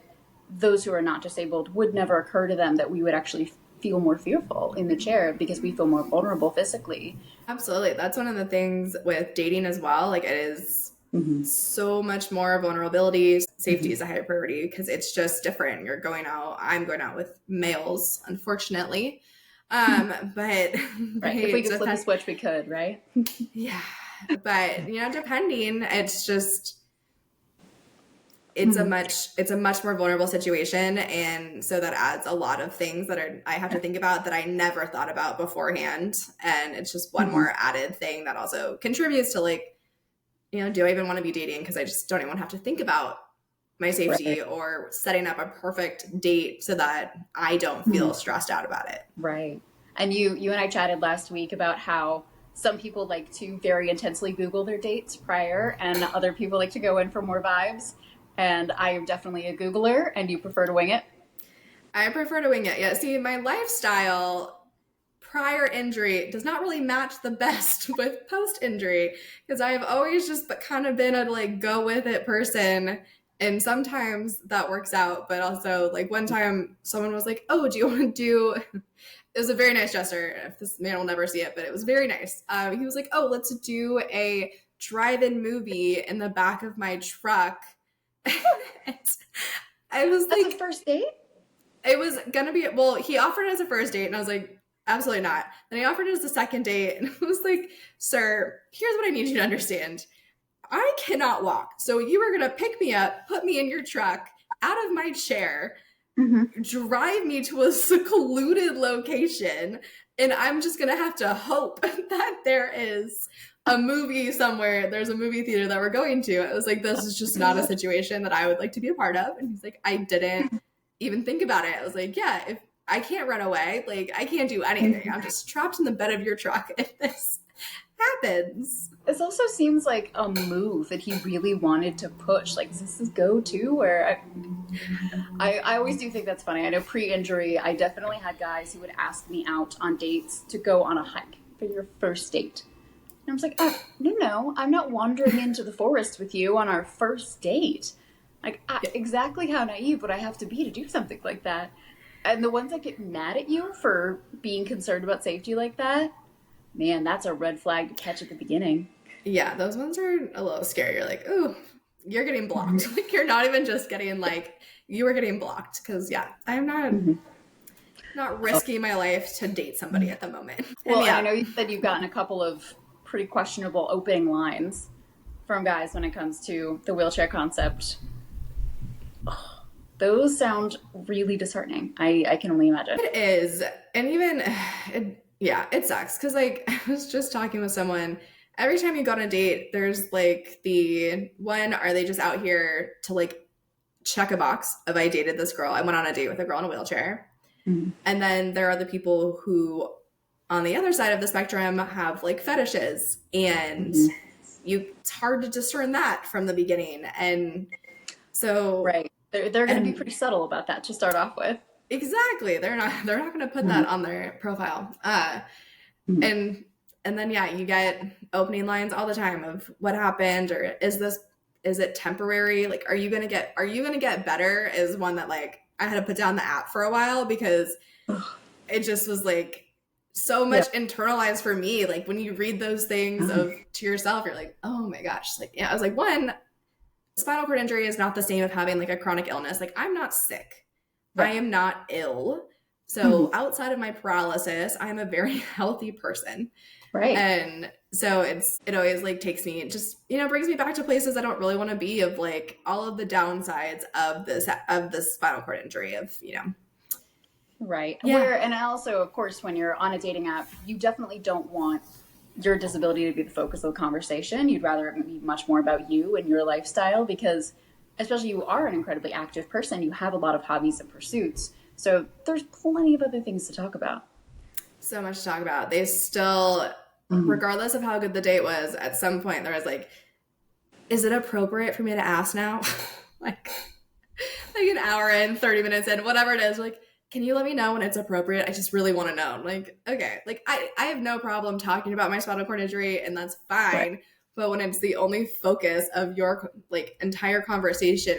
those who are not disabled would never occur to them, that we would actually feel more fearful in the chair because we feel more vulnerable physically.
Absolutely. That's one of the things with dating as well. Like, it is
Hmm.
So much more vulnerability. Safety is a higher priority because it's just different. You're going out, I'm going out with males, unfortunately. But
Right. If
they
we could flip a
depend,
switch, we could, right?
yeah. But depending, it's just
Hmm.
it's a much more vulnerable situation, and so that adds a lot of things that I have to think about that I never thought about beforehand, and it's just one
Hmm.
more added thing that also contributes to like, do I even want to be dating because I just don't even have to think about my
Right.
safety or setting up a perfect date so that I don't
Hmm.
feel stressed out about it.
Right. And you and I chatted last week about how some people like to very intensely Google their dates prior, and other people like to go in for more vibes. And I am definitely a Googler, and you prefer to wing it.
I prefer to wing it. Yeah, see, my lifestyle prior injury does not really match the best with post injury because I've always just kind of been a like go with it person. And sometimes that works out, but also like one time someone was like, "Oh, do you want to do?" It was a very nice gesture. This man will never see it, but it was very nice. He was like, "Oh, let's do a drive-in movie in the back of my truck." And I was
That's a
like,
first date?
it was gonna be well. He offered it as a first date, and I was like, absolutely not. Then he offered it as a second date, and I was like, sir, here's what I need you to understand. I cannot walk, so you are gonna pick me up, put me in your truck, out of my chair,
Hmm.
drive me to a secluded location, and I'm just gonna have to hope that there is a movie somewhere. There's a movie theater that we're going to. I was like, this is just not a situation that I would like to be a part of. And he's like, I didn't even think about it. I was like, yeah, if I can't run away, like I can't do anything. I'm just trapped in the bed of your truck if this happens.
This also seems like a move that he really wanted to push. Like, is this his go-to? Where I always do think that's funny. I know pre-injury, I definitely had guys who would ask me out on dates to go on a hike for your first date. And I was like, oh, no, no, I'm not wandering into the forest with you on our first date. Like, exactly how naive would I have to be to do something like that? And the ones that get mad at you for being concerned about safety like that, man, that's a red flag to catch at the beginning.
Yeah, those ones are a little scary. You're like, ooh, you're getting blocked. Like you're not even just getting like you are getting blocked because yeah, I'm
Mm-hmm.
not risking my life to date somebody at the moment. And
Well, and I
yeah,
know you said you've gotten a couple of pretty questionable opening lines from guys when it comes to the wheelchair concept. Those sound really disheartening. I can only imagine.
it is. And even yeah, it sucks because like I was just talking with someone. Every time you go on a date, there's like the one, are they just out here to like check a box of I dated this girl? I went on a date with a girl in a wheelchair.
Mm-hmm.
And then there are the people who, on the other side of the spectrum, have like fetishes, and
Mm-hmm.
it's hard to discern that from the beginning. And so,
Right. They're going to be
and
pretty subtle about that to start off with.
exactly, they're not going to put
Mm-hmm.
that on their profile.
Mm-hmm.
And then yeah, you get opening lines all the time of what happened, or is it temporary? Like, are you gonna get better? Is one that like I had to put down the app for a while because it just was like so much
Yep.
internalized for me. Like when you read those things
Uh-huh.
of to yourself, you're like, oh my gosh. Like, yeah, I was like, one, spinal cord injury is not the same of having like a chronic illness. Like I'm not sick. I
Right.
am not ill.
Mm-hmm.
So outside of my paralysis, I'm a very healthy person.
Right.
And so it always like takes me just, brings me back to places I don't really want to be, of like all of the downsides of this spinal cord injury of,
Right.
yeah.
And also, of course, when you're on a dating app, you definitely don't want your disability to be the focus of the conversation. You'd rather it be much more about you and your lifestyle because, especially, you are an incredibly active person. You have a lot of hobbies and pursuits. So there's plenty of other things to talk about.
So much to talk about. They still,
Mm-hmm.
regardless of how good the date was, at some point there was like, is it appropriate for me to ask now? like, like an hour in, 30 minutes in, whatever it is, like, can you let me know when it's appropriate? I just really want to know. Like, okay, like I have no problem talking about my spinal cord injury, and that's
Right.
fine. But when it's the only focus of your like entire conversation,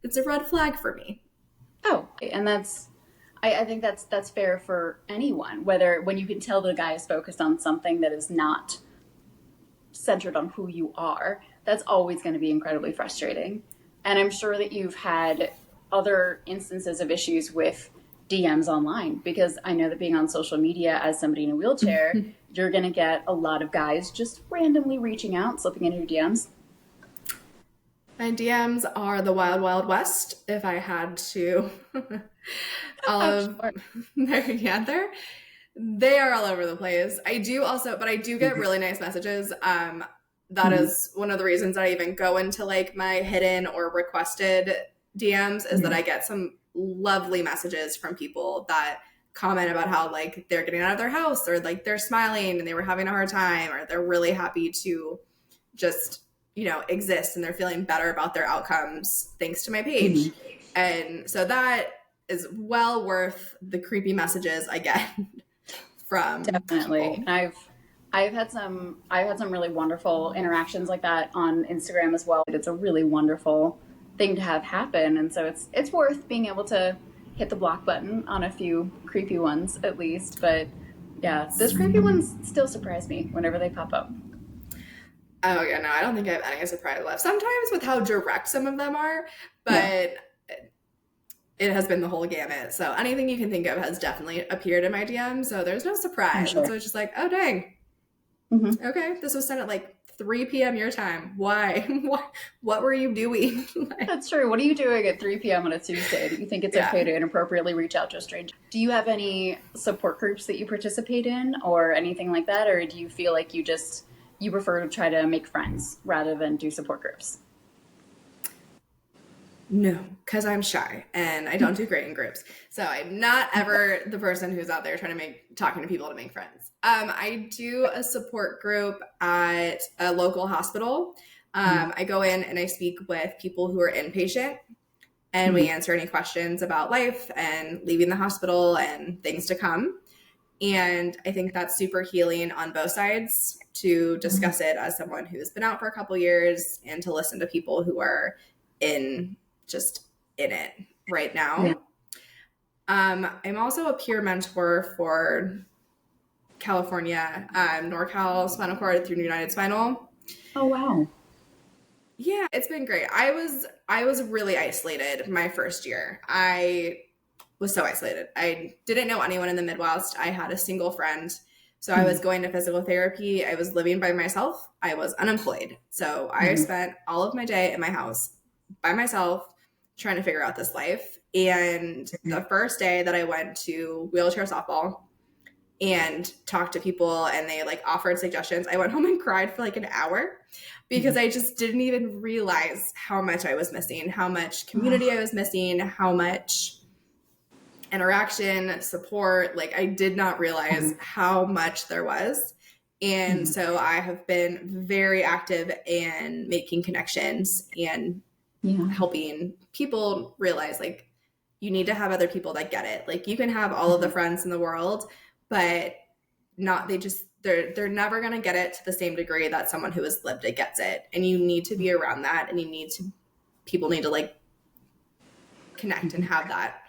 it's a red flag for me.
Oh, and I think that's fair for anyone. Whether when you can tell the guy is focused on something that is not centered on who you are, that's always going to be incredibly frustrating. And I'm sure that you've had other instances of issues with DMs online, because I know that being on social media as somebody in a wheelchair, you're going to get a lot of guys just randomly reaching out, slipping into your DMs.
My DMs are the wild, wild west. If I had to, all
I'm
of
sure.
yeah, they are all over the place. I do also, but I do get really nice messages. That
Mm-hmm.
is one of the reasons I even go into like my hidden or requested DMs, is that
Mm-hmm.
I get some lovely messages from people that comment about how like they're getting out of their house, or like they're smiling and they were having a hard time, or they're really happy to just, exist, and they're feeling better about their outcomes thanks to my page.
Mm-hmm.
And so that is well worth the creepy messages I get from
Definitely.
people.
I've had some really wonderful interactions like that on Instagram as well. It's a really wonderful thing to have happen, and so it's worth being able to hit the block button on a few creepy ones at least. But yeah, those creepy ones still surprise me whenever they pop up.
Oh yeah, no, I don't think I have any surprise left. Sometimes with how direct some of them are,
Yeah,
but it has been the whole gamut. So anything you can think of has definitely appeared in my DM. So there's no
I'm
surprise. And
sure.
so it's just like, oh dang,
Hmm.
okay, this was sent at like 3 p.m. your time. Why? What were you doing?
That's true. What are you doing at 3 p.m. on a Tuesday? Do you think it's okay
Yeah.
to inappropriately reach out to a stranger? Do you have any support groups that you participate in or anything like that? Or do you feel like you prefer to try to make friends rather than do support groups?
No, because I'm shy and I don't do great in groups. So I'm not ever the person who's out there trying to talking to people to make friends. I do a support group at a local hospital. I go in and I speak with people who are inpatient, and we
Mhm.
answer any questions about life and leaving the hospital and things to come. And I think that's super healing on both sides, to discuss it as someone who's been out for a couple years, and to listen to people who are in just in it right
Yeah.
now. I'm also a peer mentor for California, NorCal Spinal Cord through United Spinal.
Oh, wow.
Yeah, it's been great. I was really isolated my first year. I was so isolated. I didn't know anyone in the Midwest. I had a single friend. So I was
Mhm.
going to physical therapy. I was living by myself. I was unemployed. So I
Mhm.
spent all of my day in my house by myself trying to figure out this life. And the first day that I went to wheelchair softball and talked to people and they like offered suggestions, I went home and cried for like an hour, because
Mhm.
I just didn't even realize how much I was missing, how much community I was missing, how much interaction, support. Like I did not realize
Mhm.
how much there was. And
Mhm.
so I have been very active in making connections and
Yeah.
helping people realize like you need to have other people that get it. Like you can have all of the
Mhm.
friends in the world, but not they just they're never going to get it to the same degree that someone who has lived it gets it. And you need to be around that, and you need to people need to like connect and
Mhm.
have that.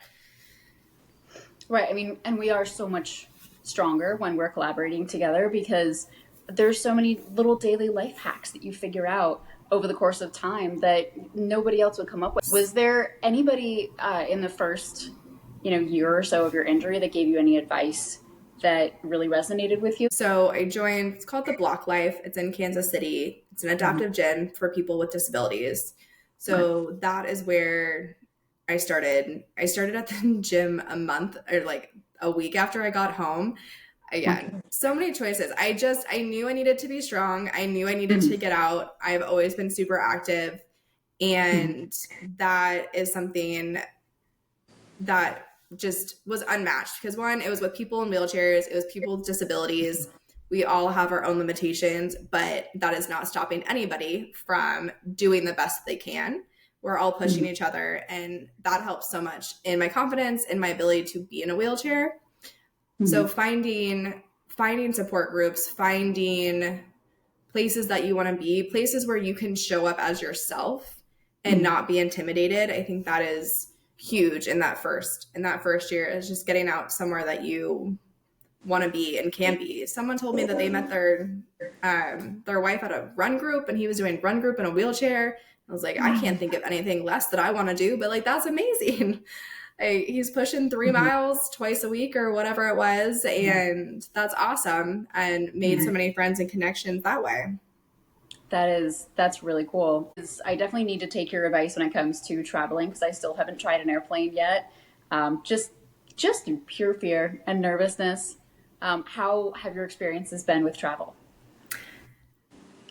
Right. I mean, and we are so much stronger when we're collaborating together because there's so many little daily life hacks that you figure out over the course of time that nobody else would come up with. Was there anybody in the first, year or so of your injury that gave you any advice that really resonated with you?
So I joined, it's called the Block Life. It's in Kansas City. It's an
Mhm.
adaptive gym for people with disabilities.
Right.
So that is where I started. I started at the gym a month or like a week after I got home. Again,
Okay.
so many choices. I knew I needed to be strong. I knew I needed to
Mhm.
get out. I've always been super active.
Mhm.
And that is something that just was unmatched, because one, it was with people in wheelchairs, it was people with disabilities. We all have our own limitations, but that is not stopping anybody from doing the best they can. We're all pushing
Mhm.
each other, and that helps so much in my confidence and my ability to be in a wheelchair. So
Mhm.
finding support groups, finding places that you want to be, places where you can show up as yourself and
Mhm.
not be intimidated. I think that is huge in that first year, is just getting out somewhere that you want to be and can be. Someone told me that they met their wife at a run group, and he was doing run group in a wheelchair. I was like, I can't think of anything less that I want to do, but like, that's amazing. He's pushing 3 miles twice a week or whatever it was, and that's awesome, and made so many friends and connections that way.
That's really cool. I definitely need to take your advice when it comes to traveling because I still haven't tried an airplane yet. Just through pure fear and nervousness. How have your experiences been with travel?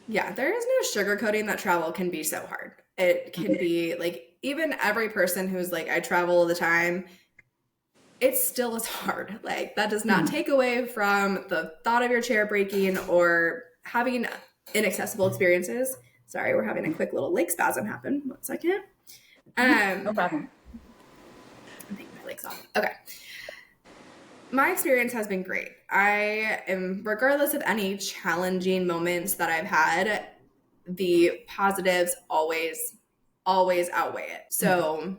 Yeah, there is no sugarcoating that travel can be so hard. It can be like, even every person who's like, I travel all the time, it still is hard. Like, that does not take away from the thought of your chair breaking or having inaccessible experiences. Sorry, we're having a quick little leg spasm happen. 1 second.
No problem.
I think my leg's off. Okay. My experience has been great. I am, regardless of any challenging moments that I've had, the positives always outweigh it. So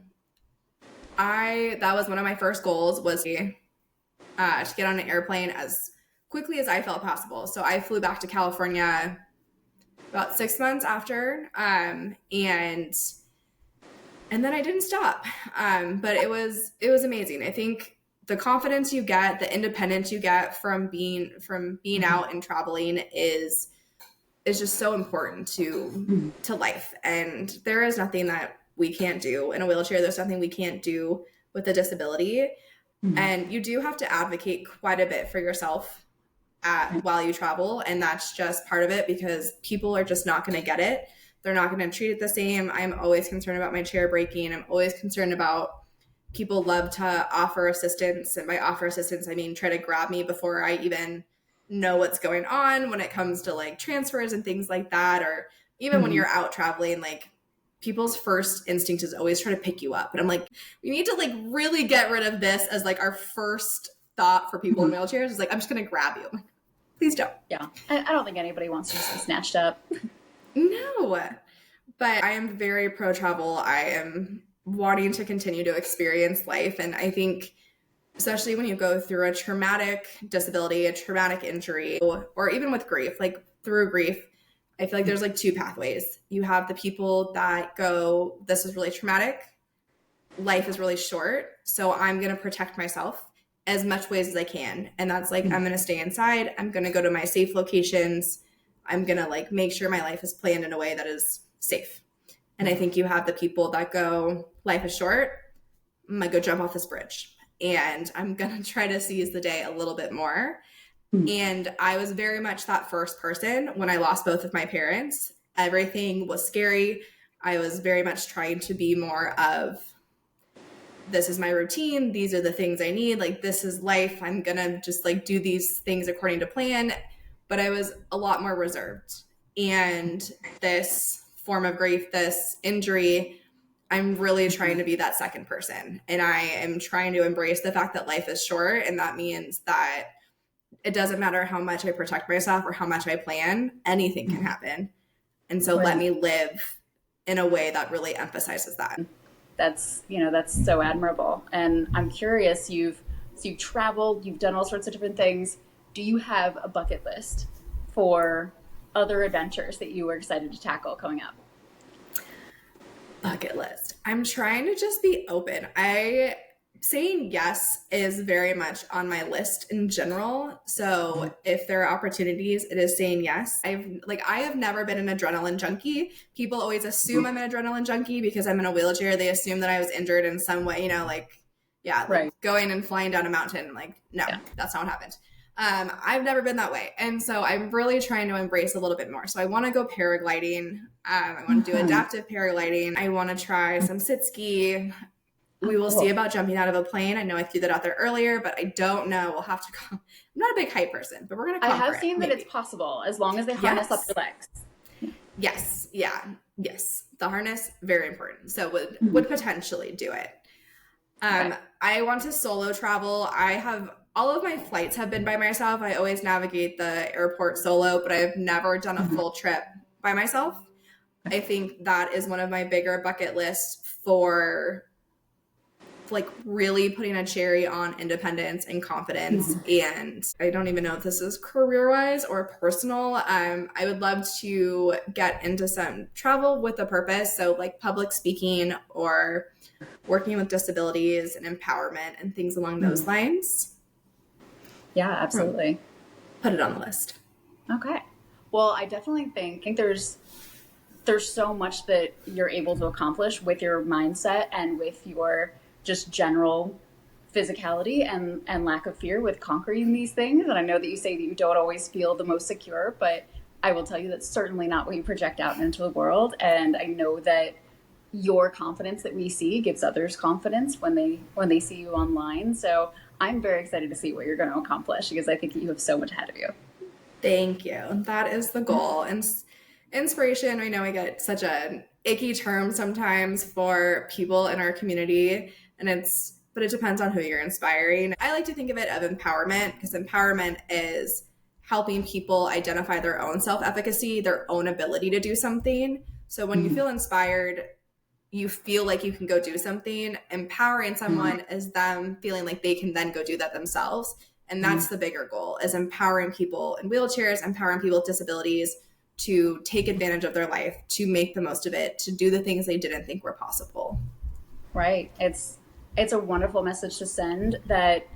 that was one of my first goals, was to get on an airplane as quickly as I felt possible. So I flew back to California about 6 months after, and then I didn't stop. But it was amazing. I think the confidence you get, the independence you get from being out and traveling is just so important to life. And there is nothing that we can't do in a wheelchair. There's nothing we can't do with a disability. And you do have to advocate quite a bit for yourself while you travel. And that's just part of it, because people are just not going to get it. They're not going to treat it the same. I'm always concerned about my chair breaking. I'm always concerned about, people love to offer assistance. And by offer assistance, I mean try to grab me before I even know what's going on when it comes to like transfers and things like that. Or even when you're out traveling, like, people's first instinct is always try to pick you up. And I'm like, we need to like really get rid of this as like our first thought for people in wheelchairs is like, I'm just going to grab you. Like, please don't.
Yeah. I don't think anybody wants to just be snatched up.
No, but I am very pro travel. I am wanting to continue to experience life. And I think, especially when you go through a traumatic disability, a traumatic injury, or even with grief, like through grief, I feel like there's like two pathways. You have the people that go, this is really traumatic. Life is really short. So I'm going to protect myself as much ways as I can. And that's like, I'm going to stay inside. I'm going to go to my safe locations. I'm going to like make sure my life is planned in a way that is safe. And I think you have the people that go, life is short. I'm going to go jump off this bridge and I'm going to try to seize the day a little bit more. And I was very much that first person when I lost both of my parents. Everything was scary. I was very much trying to be more of, this is my routine. These are the things I need. Like, this is life. I'm going to just like do these things according to plan. But I was a lot more reserved. And this form of grief, this injury, I'm really trying to be that second person. And I am trying to embrace the fact that life is short. And that means that it doesn't matter how much I protect myself or how much I plan, anything can happen. And so let me live in a way that really emphasizes that.
That's so admirable. And I'm curious, you've traveled, you've done all sorts of different things. Do you have a bucket list for other adventures that you were excited to tackle coming up?
Bucket list. I'm trying to just be open. Saying yes is very much on my list in general. So if there are opportunities, it is saying yes. I have never been an adrenaline junkie. People always assume I'm an adrenaline junkie because I'm in a wheelchair. They assume that I was injured in some way, like going and flying down a mountain. Like, no, that's not what happened. I've never been that way. And so I'm really trying to embrace a little bit more. So I want to go paragliding. I want to do adaptive paragliding. I want to try some sit ski. We will see about jumping out of a plane. I know I threw that out there earlier, but I don't know. We'll have to go. I'm not a big height person, but we're going to
I have seen that it's possible as long as they harness up your legs.
Yes. Yeah. Yes. The harness, very important. So would potentially do it. I want to solo travel. All of my flights have been by myself. I always navigate the airport solo, but I've never done a full trip by myself. I think that is one of my bigger bucket lists for like really putting a cherry on independence and confidence. And I don't even know if this is career-wise or personal. I would love to get into some travel with a purpose. So like public speaking or working with disabilities and empowerment and things along those lines.
Yeah, absolutely.
Put it on the list.
Okay. Well, I definitely think there's so much that you're able to accomplish with your mindset and with your just general physicality and lack of fear with conquering these things. And I know that you say that you don't always feel the most secure, but I will tell you that's certainly not what you project out into the world. And I know that your confidence that we see gives others confidence when they see you online. So I'm very excited to see what you're going to accomplish because I think you have so much ahead of you.
Thank you. That is the goal. And inspiration, I know I get such an icky term sometimes for people in our community, but it depends on who you're inspiring. I like to think of it of empowerment because empowerment is helping people identify their own self-efficacy, their own ability to do something. So when you feel inspired, you feel like you can go do something. Empowering someone is them feeling like they can then go do that themselves. And that's the bigger goal, is empowering people in wheelchairs, empowering people with disabilities to take advantage of their life, to make the most of it, to do the things they didn't think were possible.
Right. It's a wonderful message to send that,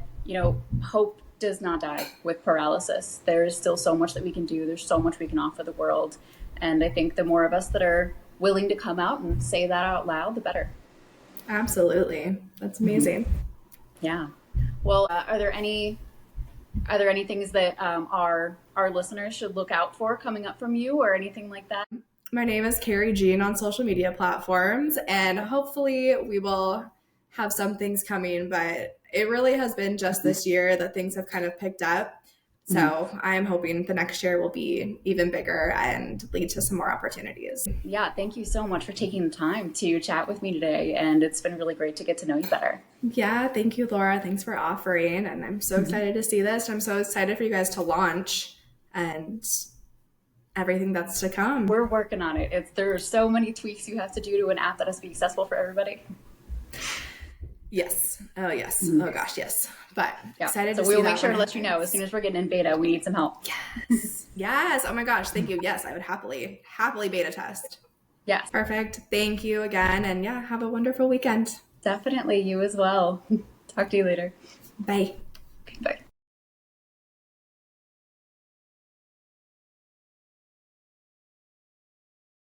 hope does not die with paralysis. There is still so much that we can do. There's so much we can offer the world. And I think the more of us that are willing to come out and say that out loud, the better.
Absolutely. That's amazing.
Yeah. Well, are there any things that our listeners should look out for coming up from you or anything like that?
My name is Kerry Jean on social media platforms, and hopefully we will have some things coming, but it really has been just this year that things have kind of picked up. So I'm hoping the next year will be even bigger and lead to some more opportunities.
Yeah, thank you so much for taking the time to chat with me today. And it's been really great to get to know you better.
Yeah, thank you, Laura. Thanks for offering. And I'm so excited to see this. I'm so excited for you guys to launch and everything that's to come.
We're working on it. There are so many tweaks you have to do to an app that has to be accessible for everybody.
Yes. Oh, yes. Oh, gosh, yes. But
yeah.
Excited
so
to
we
see
will make sure to let
happens.
you know as soon as we're getting in beta. We need some help.
Yes. Yes. Oh my gosh. Thank you. Yes, I would happily beta test.
Yes.
Perfect. Thank you again. And yeah, have a wonderful weekend.
Definitely. You as well. Talk to you later.
Bye.